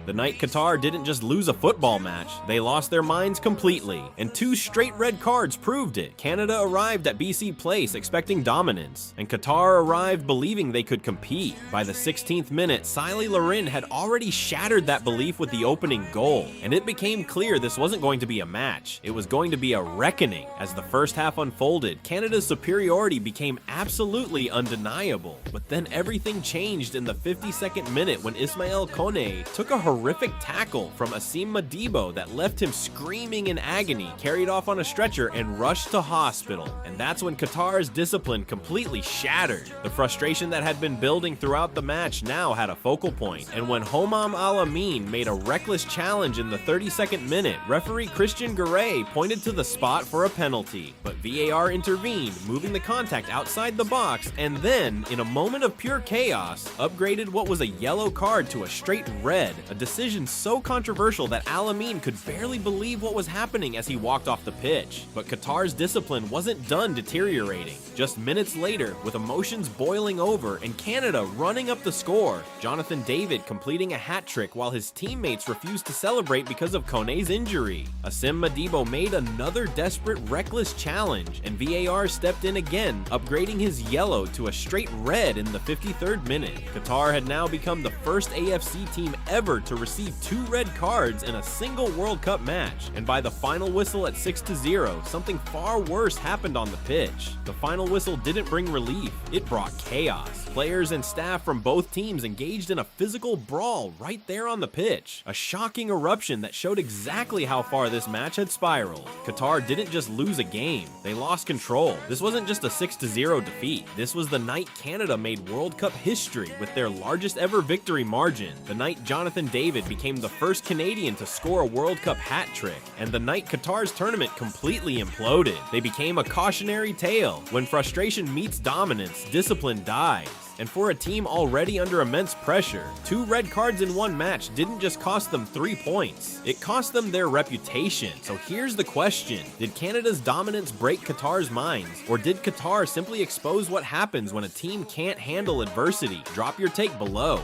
The night Qatar didn't just lose a football match, they lost their minds completely, and 2 straight red cards proved it. Canada arrived at BC Place expecting dominance, and Qatar arrived believing they could compete. By the 16th minute, Siley Larin had already shattered that belief with the opening goal, and it became clear this wasn't going to be a match, it was going to be a reckoning. As the first half unfolded, Canada's superiority became absolutely undeniable, but then everything changed in the 52nd minute when Ismail Kone took a horrific tackle from Assim Madibo that left him screaming in agony, carried off on a stretcher, and rushed to hospital. And that's when Qatar's discipline completely shattered. The frustration that had been building throughout the match now had a focal point, and when Homam Amin made a reckless challenge in the 32nd minute, referee Christian Garay pointed to the spot for a penalty, but VAR intervened, moving the contact outside the box, and then, in a moment of pure chaos, upgraded what was a yellow card to a straight red, a decision so controversial that Amin could barely believe what was happening as he walked off the pitch. But Qatar's discipline wasn't done deteriorating. Just minutes later, with emotions boiling over and Canada running up the score, Jonathan David completing a hat trick while his teammates refused to celebrate because of Kone's injury. Assim Madibo made another desperate, reckless challenge, and VAR stepped in again, upgrading his yellow to a straight red in the 53rd minute. Qatar had now become the first AFC team ever to receive 2 red cards in a single World Cup match, and by the final whistle at 6-0, something far worse happened on the pitch. The final whistle didn't bring relief, it brought chaos. Players and staff from both teams engaged in a physical brawl right there on the pitch, a shocking eruption that showed exactly how far this match had spiraled. Qatar didn't just lose a game, they lost control. This wasn't just a 6-0 defeat, this was the night Canada made World Cup history with their largest ever victory margin, the night Jonathan David became the first Canadian to score a World Cup hat trick, and the night Qatar's tournament completely imploded. They became a cautionary tale. When frustration meets dominance, discipline dies. And for a team already under immense pressure, 2 red cards in one match didn't just cost them 3 points, it cost them their reputation. So here's the question: did Canada's dominance break Qatar's minds, or did Qatar simply expose what happens when a team can't handle adversity? Drop your take below.